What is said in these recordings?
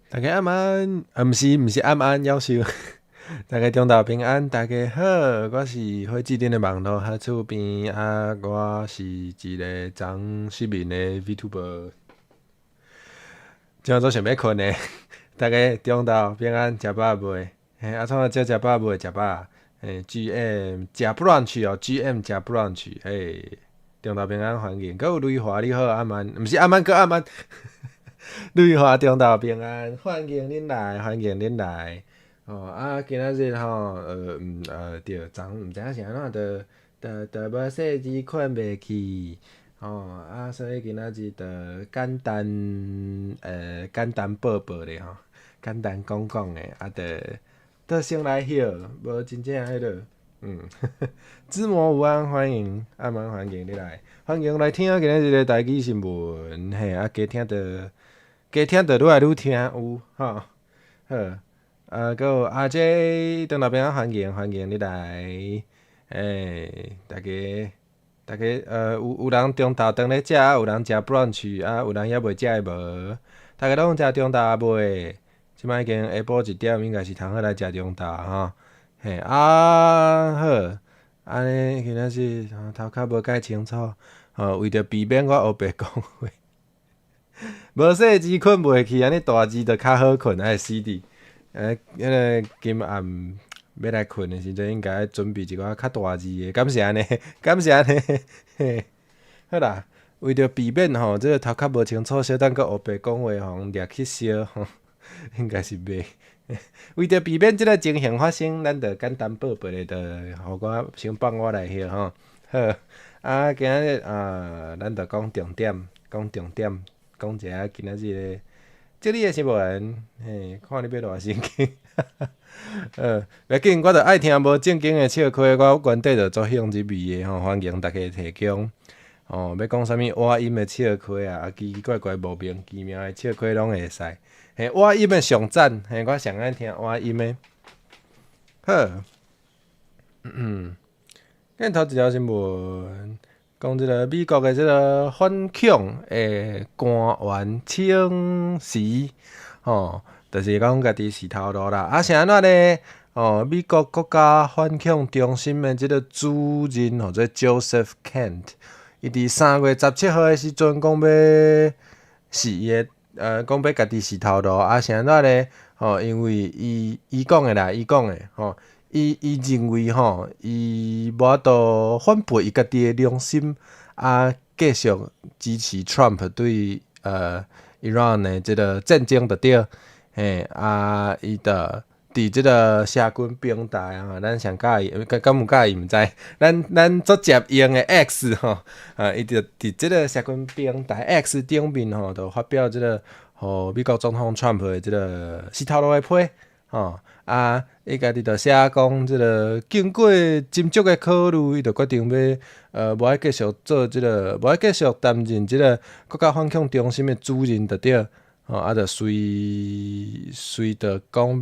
大家晚安，毋是晚安，夭寿。大家中昼平安，大家好，我是火炙点的网络客厝边我是一个长失眠的 VTuber。今早想要困的，大家中昼平安，食饱未？创才食饱未？食饱。GM 食 brunch 哦，GM 食 brunch，中昼平安欢迎，佮有雷华你好，阿曼，毋是阿曼，佮阿曼。瑞华中昼平安，欢迎恁来，欢迎恁来。今仔日对，昨毋知影是安怎要细字困袂去，所以今仔日简单报报咧简单讲讲诶，先来歇，无真正迄落，知魔无安，欢迎阿曼，欢迎你来，欢迎来听今仔日诶台语新闻，加听着愈来愈听有吼，好，佮有阿姐中昼平安，欢迎你来，大家有人中昼当咧食，有人食 brunch，有人还未食诶无？大家拢食中昼未？即摆已经下晡1点，应该是通好来食中昼吼。好，安尼今仔日头壳无介清楚，为着避免我黑白讲话。无细字困袂去，安尼大字就较好困，死伫。迄个今暗要来困的时阵，应该准备一寡较大字的，感谢安尼，感谢安尼。好啦，为着避免即个头壳无清楚，小等个黑白讲话掠去烧应该是袂。为着避免即个情形发生，咱就简单报报的，就互我先放我来歇吼。好，今日咱就讲重点，讲一下今仔日的这里的新闻，看你要偌神经。要紧，我着爱听无正经的笑亏，我原底就做向入味的欢迎大家提供。要讲啥物歪音的笑亏奇奇怪怪无名其妙的笑亏拢会使。歪音的上赞，我上爱听歪音的。好，今头一条新闻。讲即个美国的即个反恐的官员请辞，就是讲家己是头路啦。是安怎呢？美国国家反恐中心的即个主任或者 Joseph Kent， 伊伫3月17号的时阵讲要是伊的讲要家己是头路。是安怎呢？因为伊讲的啦，伊认为伊无法度反背伊家己的良心，继续支持 Trump 对Iran 的即个战争，就对。伊就伫即个社群平台咱上介意，敢有介意毋知？咱足接用的 X 伊就伫即个社群平台 X 顶面就发表即个美国总统 Trump 的即个是头路的批伊家己就写讲，即个经过斟酌的考虑，伊就决定要无爱继续做无爱继续担任即个国家反恐中心的主任，就对。就随着讲要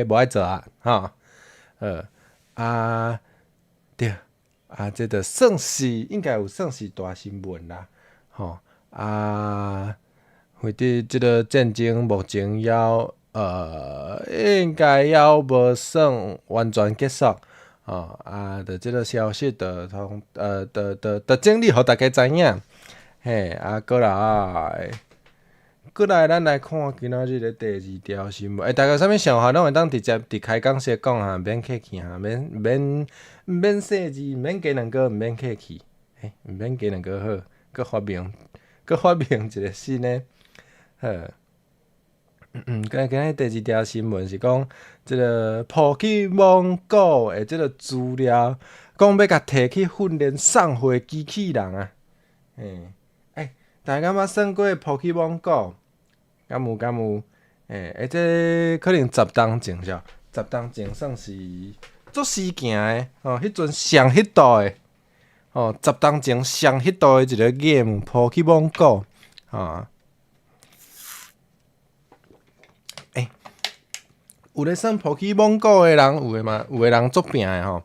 无爱做对这就算是应该有算是大新闻啦。或者即个战争目前应该还无算完全结束，就即个消息就整理互大家知影。过来，咱来看今仔日的第2条新闻。大家有啥物想法，拢会当直接伫开讲室讲免客气免细字，免加两个，免客气，免加两个好，搁发明一个新的。今日第2条新闻是讲，即个 Pokemon Go 的即个资料，讲要甲摕去训练送货机器人大家敢捌算过 Pokemon Go？ 敢有？这可能10当前是10当前算是足时行的迄阵上迄度的10当前上迄度的一个 game Pokemon Go 有咧算 Pokemon Go 的人，有的人足拼的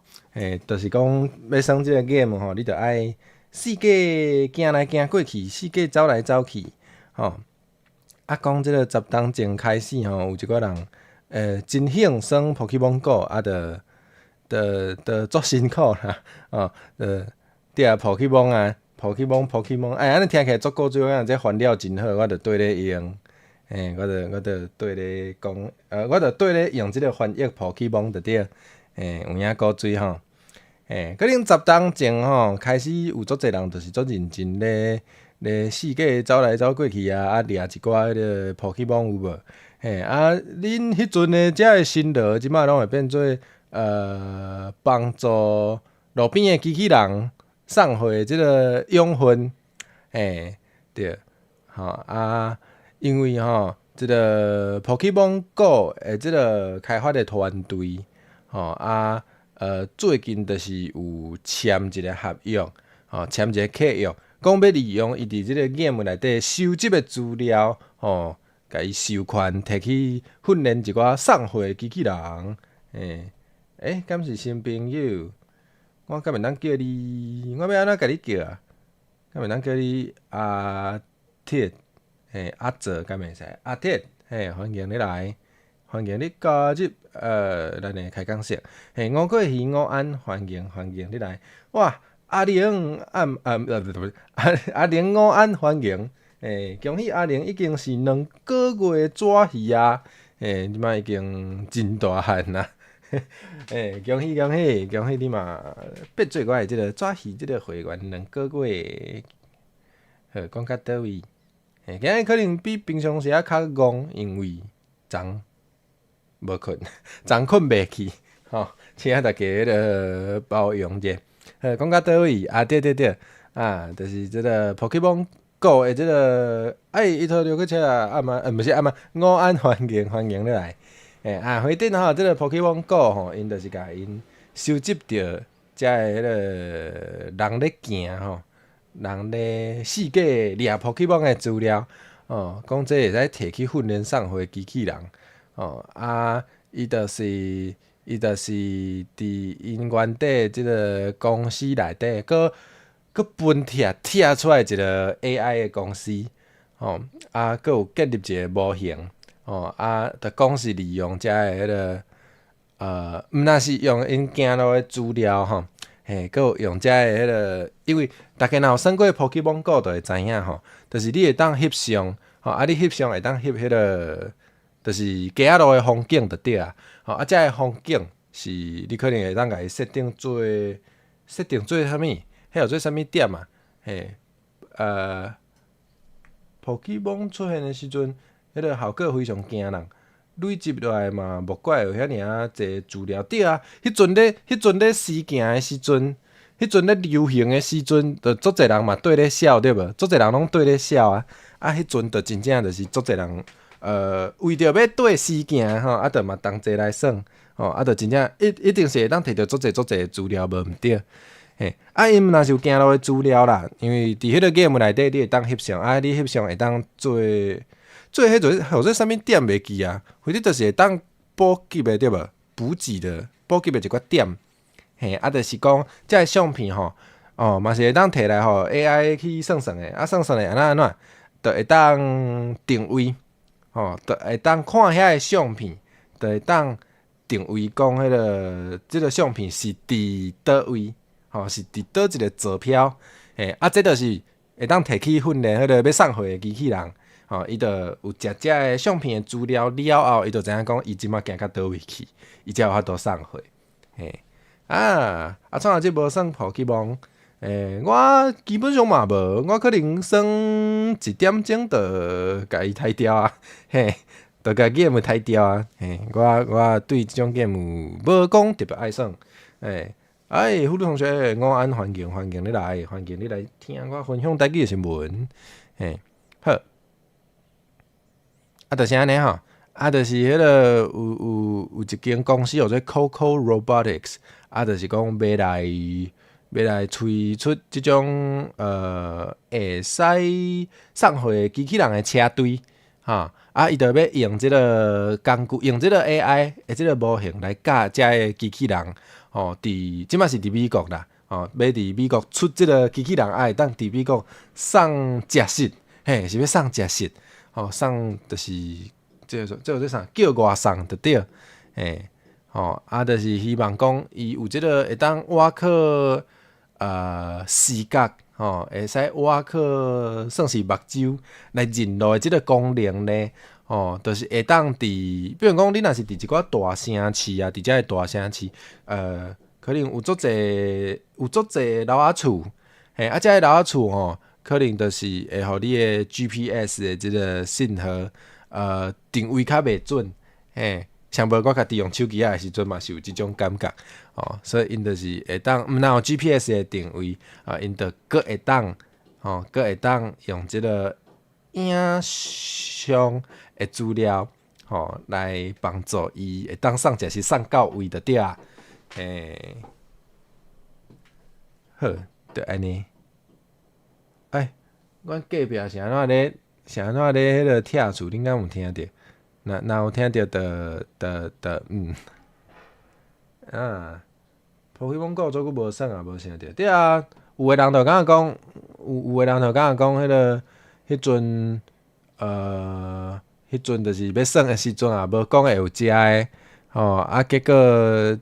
就是讲要算即个 game 你着爱四界行来行过去，四界走来走去讲即个10当前开始吼，有一寡人真兴耍 Pokemon Go， 足辛苦啦，对啊 Pokemon 啊 Pokemon， 安尼听起来足古锥啊，这烦恼真好，我着对咧用，我着对咧讲，我着对咧用即个翻译 Pokemon 着对，有影古锥吼，可能10当前吼开始有足侪人就是足认真咧四界走来走过去啊，掠一寡迄个 Pokemon 有无？恁迄阵的遮个辛劳，即摆拢会变做帮助路边的机器人送回即个养分，对，因为即个 Pokemon Go 的即个开发的团队，最近就是有签一个合约，签一个契约。讲要利用伊伫即个 game 内底收集的资料，甲伊授权摕去训练一寡送货机器人。敢是新朋友？我敢袂当叫你，我要安怎甲你叫啊？敢袂当叫你阿铁？阿泽敢袂使？阿铁，欢迎你来，欢迎你加入咱的开讲室。五过鱼午安，欢迎你来，哇！阿玲阿玲午安，欢迎！恭喜阿玲已经是2个月纸鱼啊！即摆已经真大汉啦！恭喜你嘛！变做我的即个纸鱼即个会员2个月，讲到倒位？今日可能比平常时较戆，因为昨无困，昨困袂去，请大家迄个包容者。讲到倒位啊？对，就是即个 Pokemon Go 的即个，伊头着去车啊嘛，毋是嘛，午安欢迎你来。回顶即个 Pokemon Go 因就是甲因收集着遮个迄个人咧行人咧世界掠 Pokemon 的资料，讲这会使摕去训练送回机器人，伊就是伫因原底即个公司内底，佫分拆出来一个 AI 的公司，佫有建立一个模型，就讲是利用遮个迄个毋若是用因行路的资料佫有用遮个迄个，因为大家若有算过 Pokemon Go 就会知影就是你会当翕相，你翕相会当翕迄个，就是街仔路的风景就对啊。遮个风景是你可能会当甲伊设定做啥物？迄有做啥物点啊？Pokemon 出现的时阵，迄个效果非常惊人，累积落来嘛，莫怪有遐尔济资料。对啊，迄阵咧实行的时阵，迄阵咧流行的时阵，就足侪人嘛对咧笑，对无？足侪人拢对咧笑啊！迄阵就真正就是足侪人。为着要对时行就嘛同齐来算，就真正一定是会当摕到足侪资料，无毋对。因若是有行路的资料啦，因为伫迄个 game 内底，你会当翕相，你翕相会当做迄种或者啥物点袂记啊，或者就是会当补给的对无？补给的一寡点，就是讲遮个相片嘛是会当摕来AI 去算的，算的安怎，就会当定位。就会当看遐个相片，就会当定位讲迄个即个相片是伫倒位，是伫倒一个坐标，这就是会当摕去训练迄个要送货的机器人，伊就有遮个相片的资料了后，伊就知影讲伊即马行到倒位去，伊才有法度送货。创即无算Pokemon。我基本上嘛无，我可能算1点钟就甲伊杀掉啊，就甲 game 杀掉啊，我对即种 game 无讲特别爱耍，辅导同学，午安，欢迎你来，听我分享台语的新闻，好，就是安尼就是迄个有一间公司叫做 Coco Robotics，就是讲要来推出即种会使送货的机器人的车队，伊就要用即个工具，用即个 AI 的即个模型来教遮个机器人，即摆是伫美国啦，要伫美国出即个机器人，会当伫美国送食食，是要送食食，送就是这啥叫外送就对，就是希望讲伊有即个会当挖去视觉，会使挖去算是目睭来认路的即个功能呢，就是会当比如讲你若是伫一寡大城市啊，伫遮个大城市，可能有足侪楼仔厝，遮个楼仔厝可能就是会互你的 GPS 的即个信号，定位较袂准，像无我家己用手机的时阵嘛是有即种感觉，所以因就是会当，毋但有 GPS 的定位，因就搁会当，搁会当用即个影像的资料，来帮助伊会当送，就是送到位就对啊，好，就安尼。阮隔壁是安怎咧？迄个拆厝？恁敢有听着？若有听着Pokemon Go 做久无送啊，无啥着。对啊，有诶人就敢若讲，有诶人就敢若讲，迄阵就是要送诶时阵啊，无讲会有食诶，结果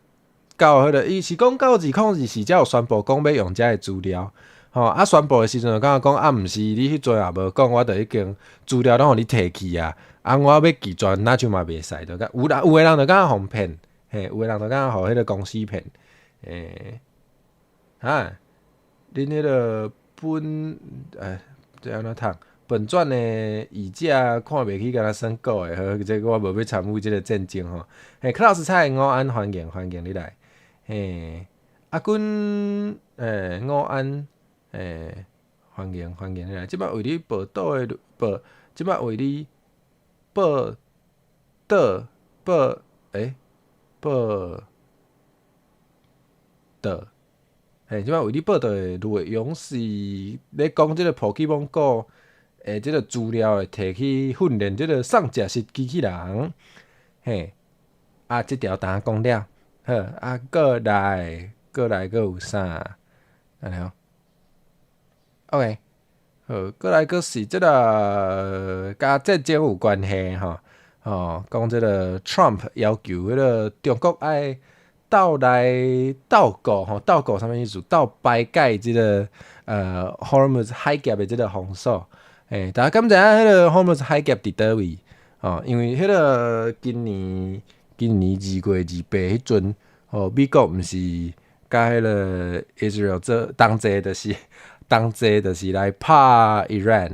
到迄个伊是讲到2024时才有宣布讲要用遮诶资料。宣布的时阵就敢若讲毋是你迄阵也无讲，我著已经资料拢互你摕去啊，我要寄转那就嘛袂使，就有诶人就敢若互骗，有诶人就敢若互迄个公司骗，恁迄个这安怎读？本传的译者看袂起，敢若算古诶，好，即我无要参与即个战争吼。克劳斯蔡午安，欢迎你来。阿君，午安。欢迎你来！即摆为你报道的即摆为你报道即摆为你报道的内容是咧讲即个 Pokemon Go 即个资料会摕去训练即个送食式机器人，即条单讲了，好，过来有啥？安尼哦。OK， 好，过来个是即个甲战争有关系讲即个 Trump 要求迄个中国爱倒来倒过啥物意思？倒排解即个Hormuz 海峡的即个封锁。大家敢知影迄个 Hormuz 海峡伫倒位？因为迄个今年2月28迄阵，美国毋是甲迄个 Israel 做同齐就是来拍 Iran，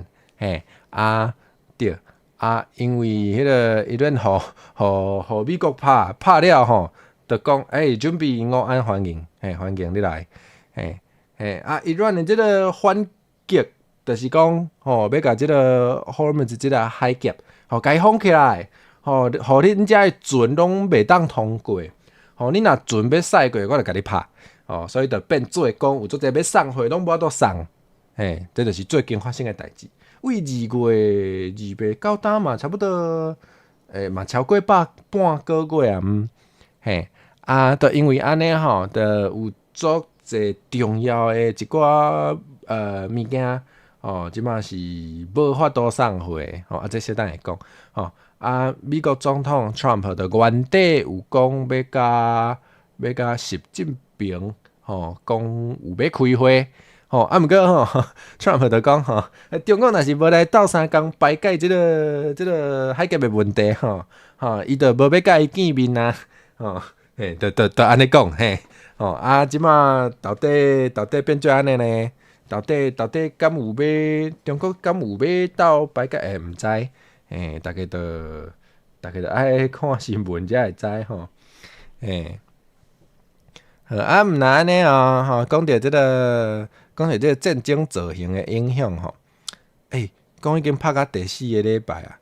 对，因为迄个 Iran 互美国拍了就讲准备午安欢迎你来，Iran 的即个反击就是讲要甲即个 Hormuz 即个海峡甲伊封起来，互恁遮的船拢袂当通过，恁若船要驶过，我就甲你拍。所以就变做讲有足侪要送货拢无法度送，这就是最近发生的代志。为2月28到当嘛，差不多嘛超过半个月啊，就因为安尼就有足侪重要的一寡物件即马是无法度送货这小等会讲美国总统 Trump 的原底有讲要甲习近平讲有要开会毋过Trump 就讲中国若是无来斗相共排解即个海峡的问题伊就无要甲伊见面啊就安尼讲即马到底变做安尼呢？到底敢有要中国敢有要斗排解？毋知大家就爱看新闻才会知毋若安尼讲到即个战争造成的影响讲已经拍到第4个礼拜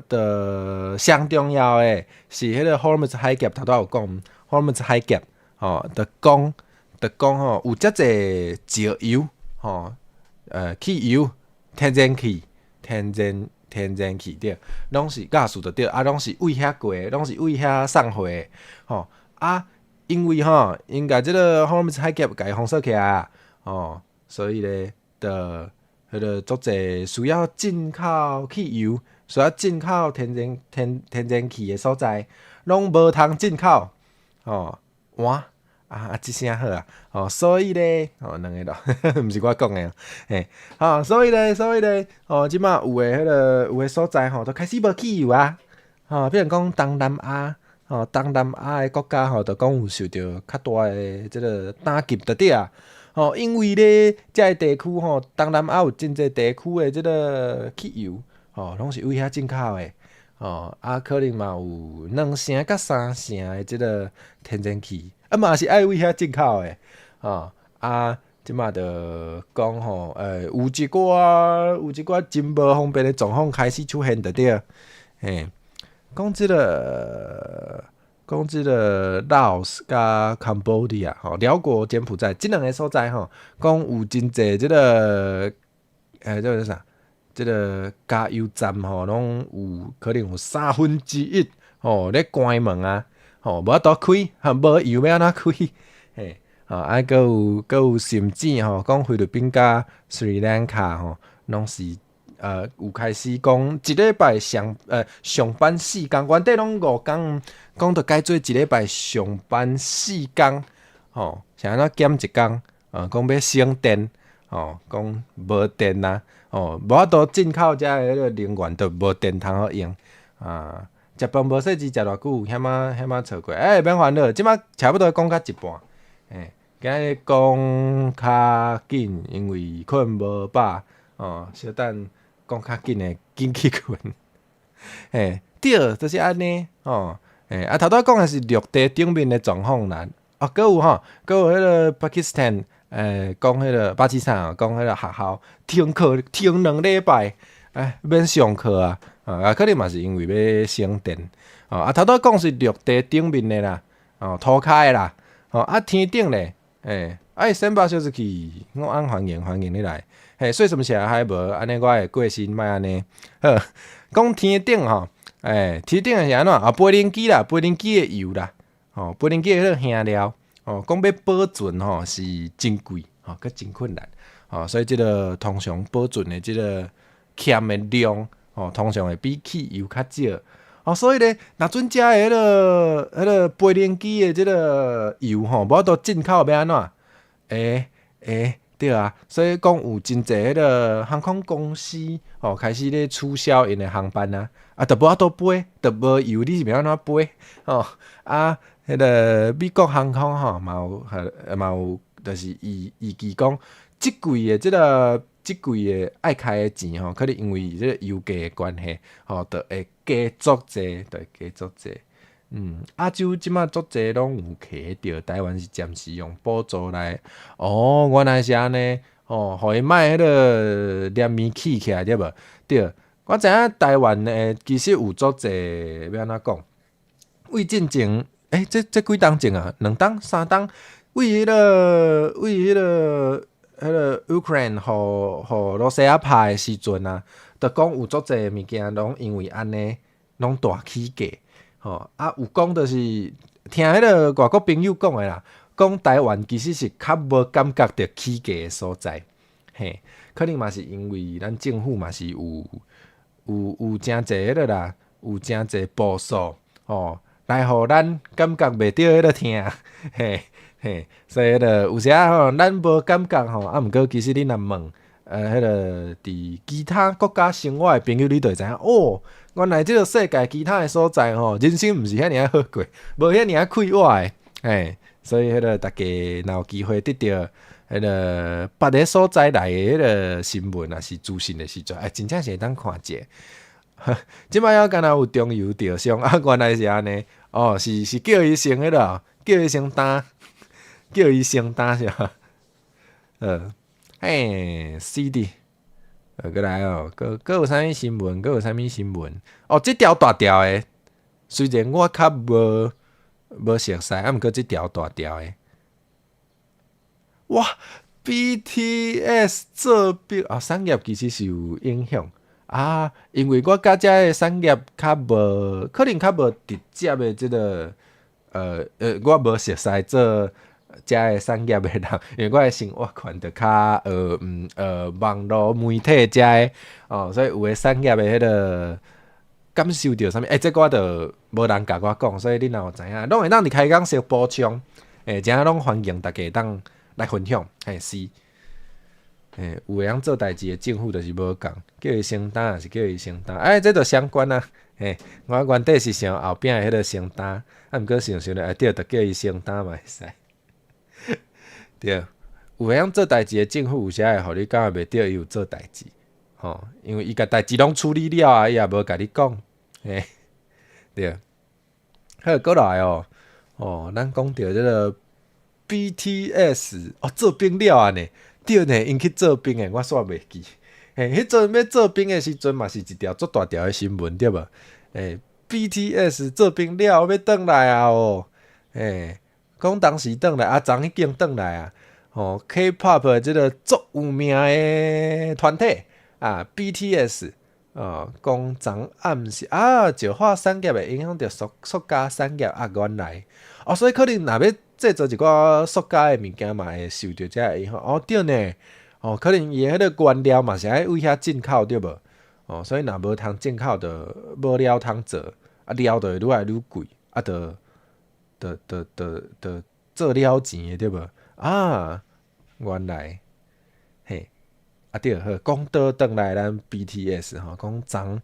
就上重要的是迄个 Hormuz 海峡，头拄有讲 Hormuz 海峡就讲有遮济石油汽油、天然气对，拢是驾驶就对，拢是为遐过的，拢是为遐送货的因为因甲即个 Hormuz 海峡甲伊封锁起来所以咧，迄个足济需要进口汽油、需要进口天然气的所在，拢无通进口。哦，哇即声好啊！哦，所以咧，两个咯，毋是我讲的，嘿，所以咧，即马有诶所在都开始无汽油啊，比如讲东南亚，东南亚诶国家就讲有受到较大诶即个打击的对啊，因为咧，遮个地区东南亚有真济地区诶即个汽油，拢是为遐进口诶。可能嘛有2成甲3成诶即个天然气，嘛是爱为遐进口诶，即马着讲有一寡真无方便诶状况开始出现着对，嘿，讲即个老撾甲 Cambodia 辽国柬埔寨即两个所在讲有真济即个叫做啥？即个加油站拢有可能有1/3咧关门啊，无法度开，无油要安怎开？嘿，佫有甚至讲菲律宾甲斯里兰卡拢是有开始讲一礼拜上班4工，原底拢5工，讲着改做一礼拜上班4工，是安怎减1工？讲要省电，讲无电啊。无法度进口遮个迄个能源，都无电通好用食饭无说食偌久，险错过。免烦恼，即马差不多讲到一半。今日讲较紧，因为困无饱。小等讲较紧诶，紧去困。对，就是安尼。头拄讲诶是陆地顶面诶状况啦。佫有迄个 Pakistan。讲迄个巴基斯坦讲迄个学校停课停2礼拜，免上课啊，可能嘛是因为要省电，头拄讲是陆地顶面的啦，涂骹的啦，天顶咧，先把小出去，我按欢迎你来，说什么事还无，安尼我会过身，莫安尼，讲天顶天顶是安怎飞轮机啦，飞轮机的油啦，飞轮机迄个馅料。讲要保存是真贵，佮真困难，所以即个通常保存的即个欠的量，通常会比汽油较少，所以咧，若准遮的迄个飞轮机的即个油无法度进口要安怎？对啊，所以讲有真济迄个航空公司开始咧取消因的航班啊，都无法度飞，都无油，你是要安怎飞？迄个美国航空嘛有，就是预期讲，即季的爱开的钱可能因为即个油价的关系，就会加足济，亚洲即马足济拢有摕着，台湾是暂时用补助来。原来是安尼，互伊莫迄个黏面起起来对无？对，我知影台湾其实有足济，要安怎讲？为进前。这几冬前啊，2冬、3冬，为迄个Ukraine 互罗西亚拍的时阵啊，就讲有足济物件拢因为安尼拢大起价，有讲就是听迄个外国朋友讲的啦，讲台湾其实是较无感觉着起价的所在，可能嘛是因为咱政府嘛是有诚济迄个啦，有诚济步数来互咱感觉袂着迄个疼，所以有时咱无感觉毋过其实你若问迄个伫其他国家生活的朋友，你就会知影原来即个世界其他的所在人生毋是遐尔好过，无遐尔快活的，所以迄个大家若有机会得到迄个别个所在来的迄个新闻啊，是资讯的时阵，真正是会当看者。即摆要敢若有中油着伤原来是安尼，是叫伊先迄个，叫伊先担是吧？CD，过来佫有啥物新闻？即条大条的，虽然我较无熟悉，毋过即条大条的，哇 ！BTS 做兵产业其实是有影响。因为我甲遮个产业较无，可能较无直接的即个我无熟悉做遮个产业的人，因为我的生活圈着较网络媒体遮个哦，所以有诶产业的迄个感受到啥物？这个我着无人甲我讲，所以你若有知影，拢会当伫开讲小补充，怎样拢欢迎大家当来分享，是。有会晓做代志的政府就是无共，叫伊承担也是叫伊承担，这着相关啊。我原底是想后壁的迄个承担，毋过想想咧，对，着叫伊承担嘛会使。对，有会晓做代志的政府，有时会互你感觉袂着伊有做代志，因为伊甲代志拢处理了啊，伊也无甲你讲，对。好，过来咱讲到即个 BTS 做兵了啊呢。对呢，因去做兵诶，我煞袂记。迄阵要做兵诶时阵嘛，是一条足大条诶新闻，对无？BTS 做兵了要转来啊讲当时转来，昨已经转来啊。K-pop 即个足有名诶团体BTS 讲昨暗时石化产业会影响到塑胶产业原来所以可能若要制作一寡塑胶诶物件嘛，会受到遮影响。对呢，可能伊迄个原料嘛是爱为遐进口对无？所以若无通进口，着无料通做，料着会愈来愈贵，着做了钱诶对无？原来对好，讲倒转来咱 BTS 讲昨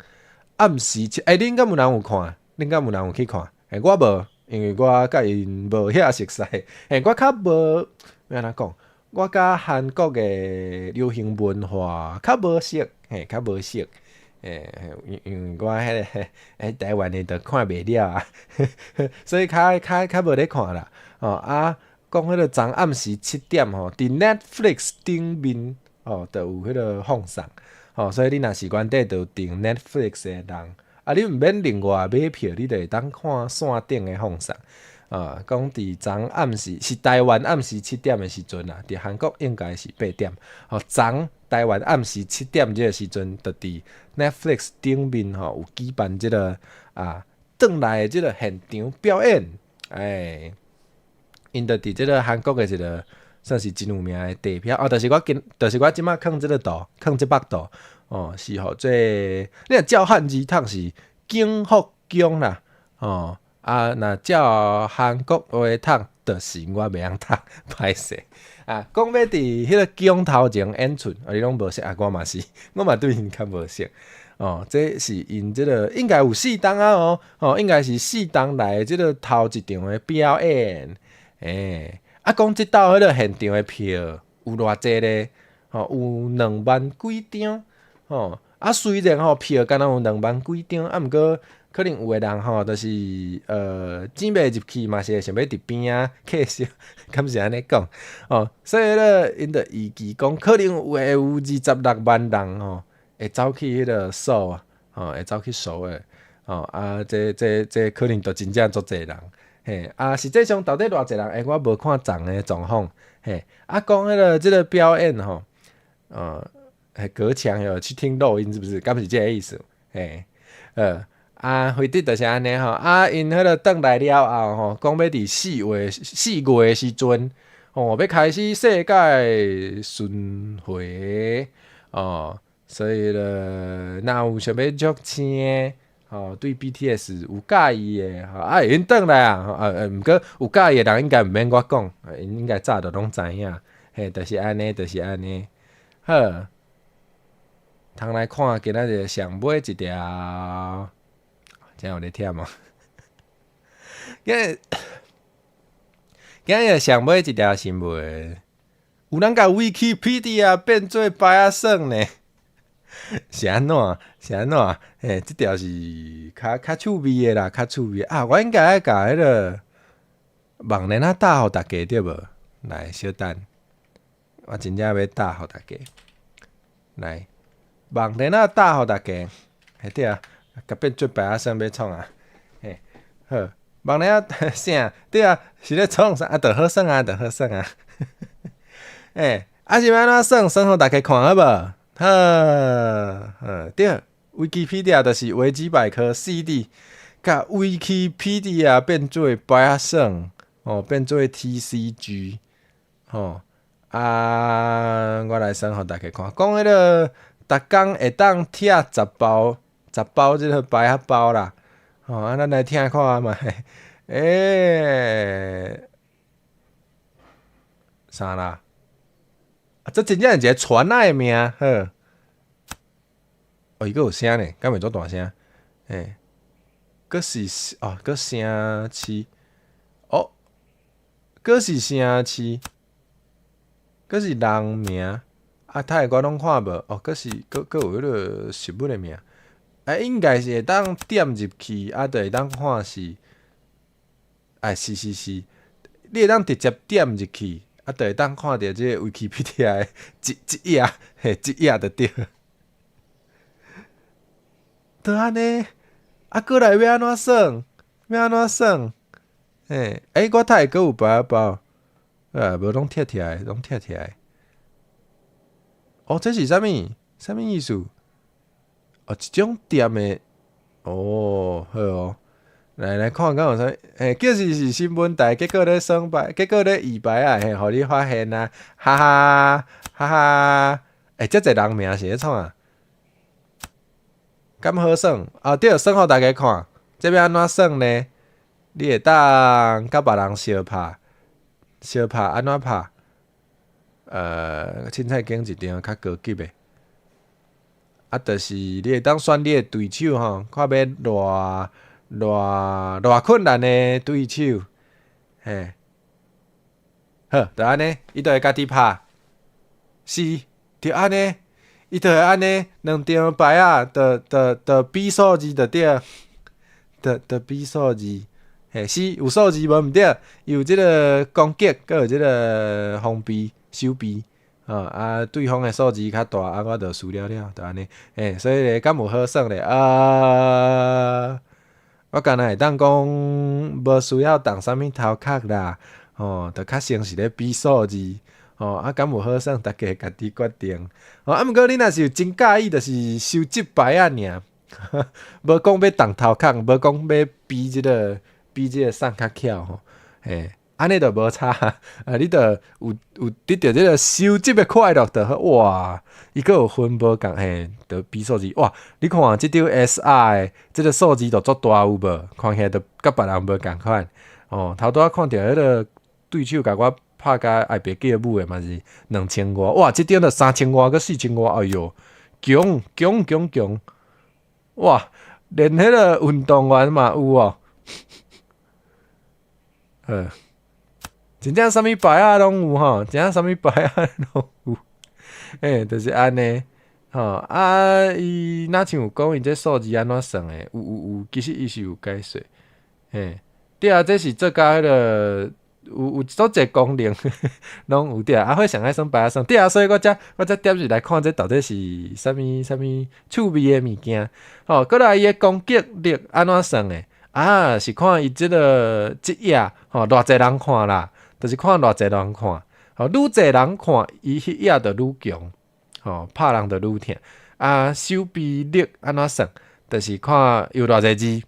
暗时恁敢有人有看？恁敢有人有去看？我无。因为我甲因无遐熟悉，我较无要安怎讲？我甲韩国诶流行文化较无熟，较无熟，因为我迄台湾诶都看袂了啊，所以较无咧看啦。讲迄个昨暗时7点伫 Netflix 顶面就有迄个放送，所以你若是原底就订 Netflix 诶人。你毋免另外买票，你就会当看线顶的放送。讲伫昨暗时是台湾暗时7点的时阵啦，伫韩国应该是8点。昨台湾暗时7点即个时阵，就伫 Netflix 顶面有举办即个转来的即个现场表演。因就伫即个韩国的一个算是真有名的地票就是我即摆放即个图，放即百度。是互做你若照汉字读是景福宫啦，若照韩国话读，就是我袂晓读，歹势讲要伫迄个宫头前演出，你拢无熟我嘛是，我嘛对因较无熟。这是因即个应该有4档应该是4档来即个头一场的表演。讲即道迄个现场的票有偌济咧？有2万几张。虽然票敢若有2万几张，毋过可能有诶人就是钱买入去嘛，是会想要伫边客席，敢是安尼讲所以咧，因着预期讲可能会有26万人会走去迄个数会走去数诶这可能就真正足侪人实际上到底偌侪人我无看昨诶状况讲迄个即个表演隔墙有去听录音是不是？敢是这个意思？回答就是安尼因迄个转来了后讲要伫4月时阵要开始世界巡回所以咧，若有想要约请对 BTS 有介意的因转来毋过有介意的人应该毋免我讲，因应该早就拢知影，就是安尼，好。通来看今仔日上尾一条，真有咧忝今日上尾一条新闻，有人甲 Wikipedia 变做白啊算呢？是安怎？即条是较趣味的啦，较趣味我应该爱甲迄个网链打互大家对无？来，小等，我真正要打互大家，来。网链打互大家，对甲变做白啊算要创好，网链啥？对是咧创啥？就好算就好算是要安怎算互大家看好无？对 ，Wikipedia 就是维基百科 CD， 甲 Wikipedia 变做白啊算变做 TCG， 我来算互大家看，讲迄个逐工会当拆10包即个白盒包啦，咱来听看觅，啥啦？这真正是一个传仔的名，好。伊佫有声呢，敢袂做大声？佫是佫声市，佫是声市，佫是人名，泰我拢看无，佫是佫有迄个食物的名，应该是会当点入去，就会当看是，是，你会当直接点入去，就会当看到即个 Wikipedia 的一页，一页就对。就安尼，过来要安怎算？要安怎算？我睇佫有白仔包，无拢贴起来，拢贴起来。这是啥物？啥物意思？一种店的，好来看敢有啥？叫是新闻台，结果咧算牌，结果咧二牌啊，互你发现啊，哈哈哈哈！遮侪人名是咧创啊？敢好算？对，算互大家看，这要安怎算呢？你会当甲别人相拍安怎拍？凊彩拣一张较高级的，就是你会当选你的对手看要偌困难的对手，好，就安尼，伊就会家己拍，是，就安尼。伊就会安尼，两张牌就比数字就对，就比数字，是有数字无毋对，有即个攻击，佮有即个封闭、收闭，对方的数字较大，我就输了，就安尼，所以咧，敢有好算咧？我敢若会当讲，无需要动啥物头壳啦，就较像是咧比数字。敢有好算，大家家己决定。毋过你若是有真介意，就是收集牌仔尔，无讲要动头壳，无讲要比即个送较巧吼。安尼就无差，你就有得到即个收集的快乐就好。哇，伊佫有分无共，就比数字。哇，你看即张 SR 即个数字就足大有无？看起来就甲别人无共款。头拄仔看到迄个对手甲我。拍甲爱别叫母的嘛是2000外，哇！即张就3000外，佮4000外，哎哟，强！哇！连迄个运动员嘛有哦，真正啥物牌啊拢有吼，真正啥物牌啊拢有，就是安尼，伊若像有讲伊这数字安怎算的，有，其实伊是有解说，对啊，这是做甲迄个。有足侪功能，拢有对啊。会上爱算牌仔算，对啊。所以我才点入来看，这到底是啥物趣味的物件。过来伊的攻击力安怎算的？是看伊即页，偌济人看啦，就是看偌济人看。愈济人看，伊迄页就愈强，拍人就愈疼。手臂力安怎算？就是看有偌济字，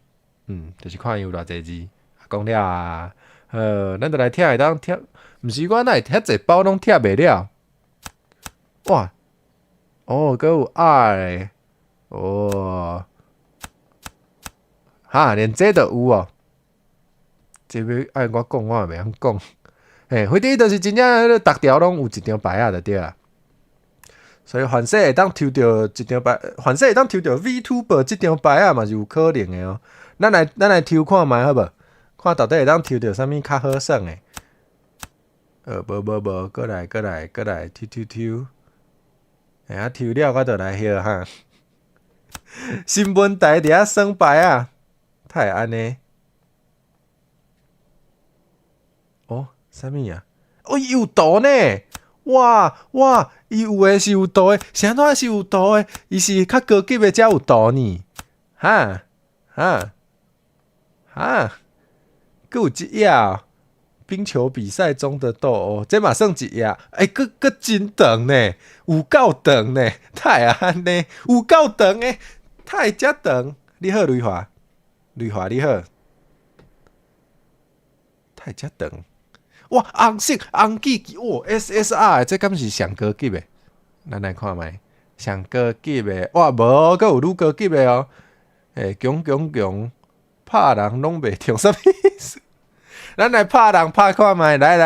就是看有偌济字。讲了啊。咱就来贴会当贴，毋是我哪会遐济包拢贴袂了？哇！佫有 R 诶，连这都有哦。这要爱我讲，我也袂晓讲。反正就是真正逐条拢有一张牌啊，就对啦。所以凡说会当抽到一张牌，凡说会当抽到 VTuber 即张牌啊，嘛是有可能诶哦。咱来抽看觅好无？看到底会当抽到啥物较好耍诶？无，过来，抽，抽了我就来歇哈。新闻台伫遐算牌啊，太安尼。啥物啊？伊有图呢！哇，伊有诶是有图诶，啥物是有图诶？伊是较高级诶才有图呢？哈。佫有一页冰球比赛中的斗殴，这嘛算一页，佫真长呢，有够长呢，太安尼，有够长诶，太遮长，你好，雷华你好，太遮长。哇，红色红记哇 SSR 这敢是上高级的？咱来看卖，上高级的哇，无，阁有愈高级的哦。强强强，拍人拢袂痛，什么意思？咱来拍人拍看卖，来，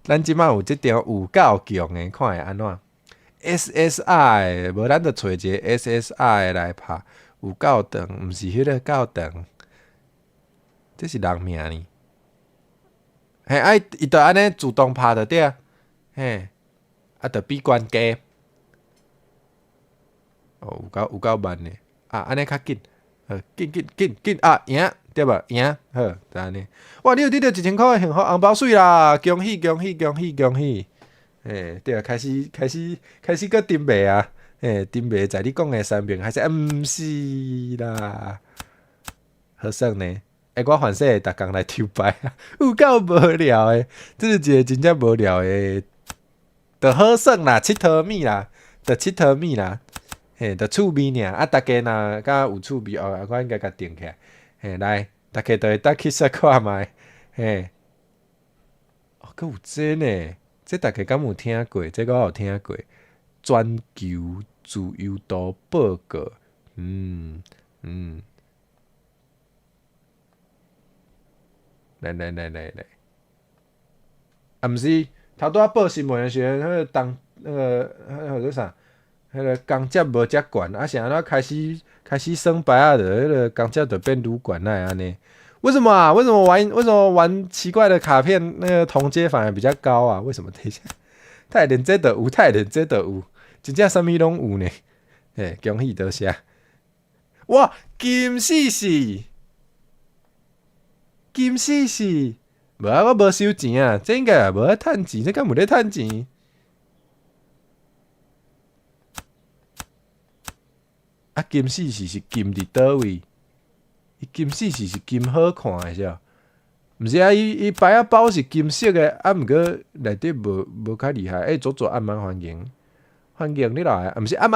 咱即摆有即条有够强的，看会安怎 ？SSR 的，无咱就找一个 SSR 的来拍，有够长，毋是迄个够长，这是人命呢。嘿，伊就安尼自动拍就对啊，嘿，就比悬加，哦，有够慢呢，安尼较紧，紧啊，赢对无？赢好，就安尼。哇，你有得到1000块的幸福红包水啦！恭喜！对啊，开始个丁卖啊！丁卖在你讲的产品还是毋是啦？好耍呢？我反正逐工来抽牌，有够无聊的，这是一个真正无聊的，就好耍啦，佚佗物啦，就趣味尔。大家若敢有趣味哦，我应该甲定起来。来，大家都会搭去说看卖。佫有这呢？这大家敢有听过？这我有听过。全球自由度报告，来，毋是头拄仔报新闻的时阵，迄个叫做啥？迄个工资无遮悬，是安怎开始升白啊？的迄个工资就变愈悬来安尼？为什么啊？为什么玩奇怪的卡片那个同阶反而比较高啊？为什么？等一下，太连这都有，真正啥物拢有呢？恭喜多谢！哇，金死死！无啊，我无收钱啊，这应该也无咧趁钱，这敢无咧趁钱？金死死是金伫倒位？金死死是金好看的是？毋是啊，伊牌仔包是金色的，毋过内底无较厉害。左暗安欢迎你来，毋是暗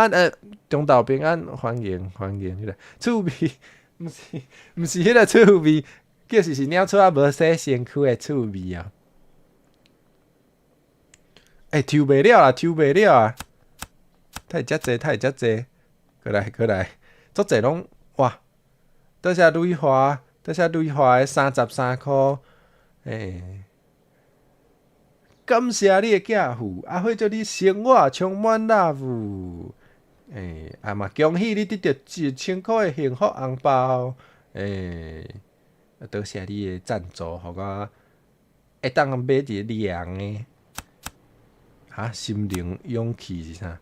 中岛平安欢迎你来。趣味，毋是迄个趣味，叫是鸟出啊无洗身躯的趣味啊。抽袂了啊！太遮济，过来，足济拢哇！倒写蕊花的33箍，感谢你的寄付，或者你生活充满 love，嘛恭喜你得到1000块的幸福红包，多谢你的赞助，互我会当买一个凉的，心灵勇气是啥？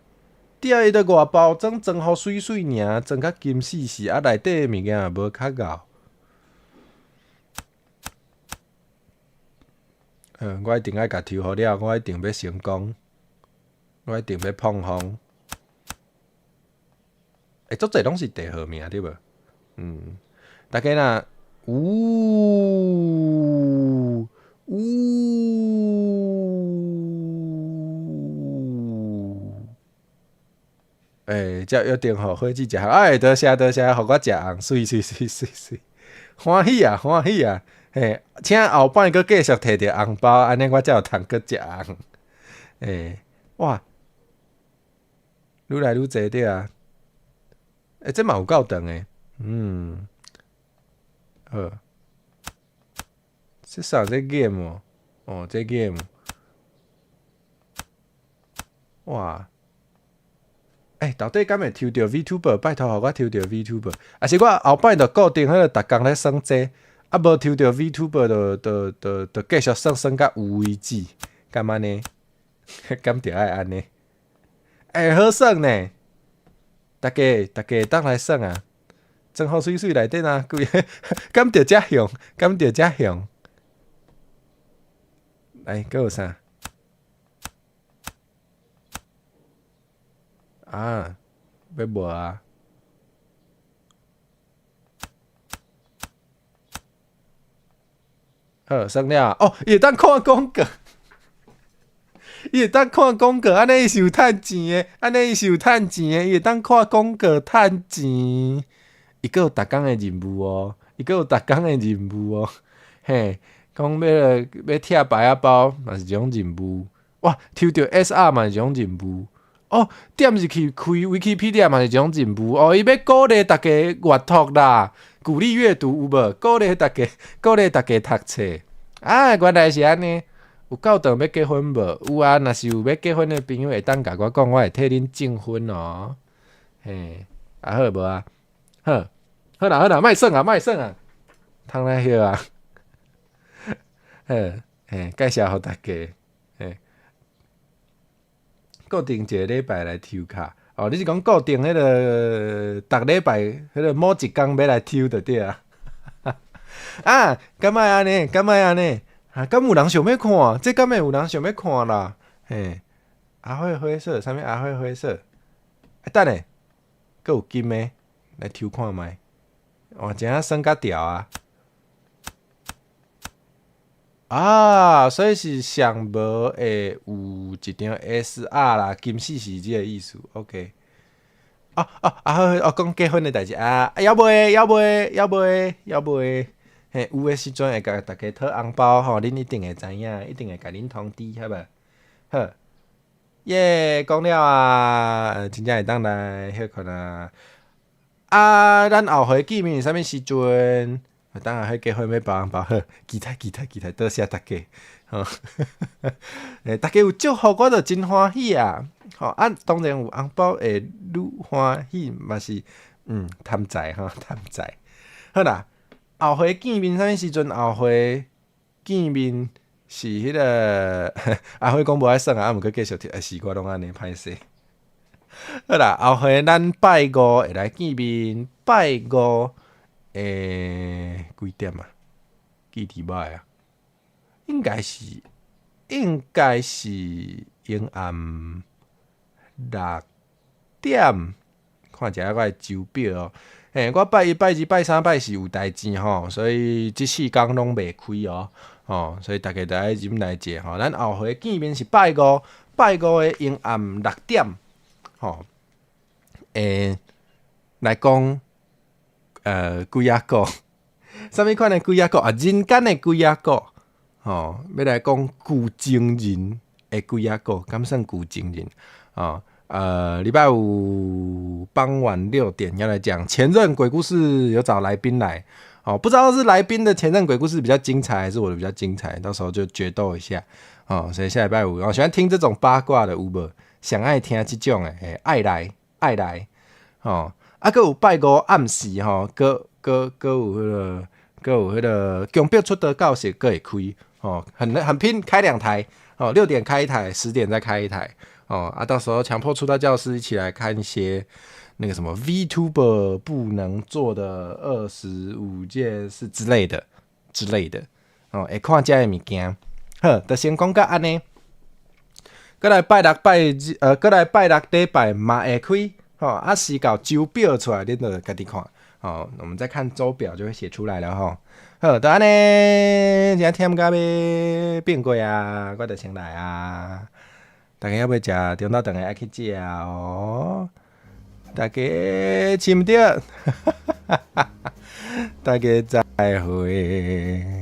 钓伊的外包装好水尔，装较金死死，内底的物件也无较厚。我一定爱甲抽好了，我一定要成功，我一定要碰红。足济拢是第号名对无？大家若才约定好伙计食红，多谢，互我食红，水，欢喜啊！请后摆佫继续摕着红包，安尼我才有通佫食红。哇，愈来愈济对啊！这嘛有够长诶，好，这啥这 game 哦？这 game， 哇！到底敢会抽到 VTuber？ 拜托，互我抽到 VTuber， 还是我后摆就固定迄个逐工咧算这，无抽到 VTuber 就继续算甲有为止，敢安尼？敢着爱安尼？好算呢！大家当来算啊！装好水内底呐，敢着遮凶？来，佫有啥？要无啊？好，算了哦，伊会当看广告，安尼伊是有趁钱的，伊会当看广告趁钱。伊佫有逐工的任务哦，嘿，讲要拆牌仔包嘛是一种任务，哇，抽到 SR 嘛是一种任务。哦，点入去开 Wikipedia 嘛是一种任务。哦，伊要鼓励大家阅读啦，鼓励阅读有无？鼓励大家读册。啊，原来是安尼。有够长要结婚无？有啊，若是有要结婚的朋友会当甲我讲，我会替恁证婚哦。嘿，啊好无啊？好，好啦，莫耍啊，通来歇啊。嘿，介绍互大家，嘿，固定一个礼拜来抽卡。哦，你是讲固定迄个逐礼拜迄个某一工要来抽就对啊。啊，敢莫安尼？啊，敢有人想要看？这敢会有人想要看啦？嘿，阿辉灰色，啥物阿辉灰色？等下，佫有金的，来抽看觅。哦，真啊算甲调啊！啊，所以是上无会有一张 SR 啦，金丝是即个意思。OK。讲结婚的代志啊，要袂？嘿，有诶时阵会甲大家讨红包吼，恁一定会知影，一定会甲恁通知，好无？好，耶，讲了啊，真正会当来休困啊。啊，咱后回见面是啥物时阵？当然迄结婚要包红包，好，期待，多谢大家。吼，大家有祝福，我就真欢喜啊！吼，啊，当然有红包会愈欢喜，嘛是贪财吼，贪财。好啦，后回见面啥物时阵？后回见面是迄个阿辉讲无爱算啊，毋过继续听，是我拢安尼歹势。好啦，后回咱拜五会来见面，拜五几点啊？记伫歹啊？应该是阴暗6点。看一下我的手表哦。嘿，我拜一、拜二、拜三、拜四有代志吼，所以即4天拢袂开哦。哦，所以大家就爱忍耐者吼。咱后回见面是拜五的阴暗6点。吼，来讲鬼仔股，啥物款的鬼仔股啊？人间的鬼仔股。哦，要来讲旧情人的鬼仔股，敢算旧情人？哦，礼拜五傍晚6点要来讲前任鬼故事，有找来宾来。哦，不知道是来宾的前任鬼故事比较精彩，还是我的比较精彩？到时候就决斗一下。哦，所以下礼拜五，我喜欢听这种八卦的，有无？想爱听这种的，爱来。哦，啊，佮有拜五暗时吼，佮有迄个强迫出的教室佮会开。哦，很拼，开2台哦，6点开1台，10点再开1台哦啊，到时候强迫出道教师一起来看一些那个什么 VTuber 不能做的25件事之类的哦，会看这些物件。好，就先讲到安尼。过来拜六礼拜嘛会开哦，啊时到周表出来，恁就家己看哦。我们再看周表就会写出来了吼。好，就安尼，今天到要变过啊，我就先来啊。大家要食中昼顿爱去食哦。大家饲毋着，大家再会。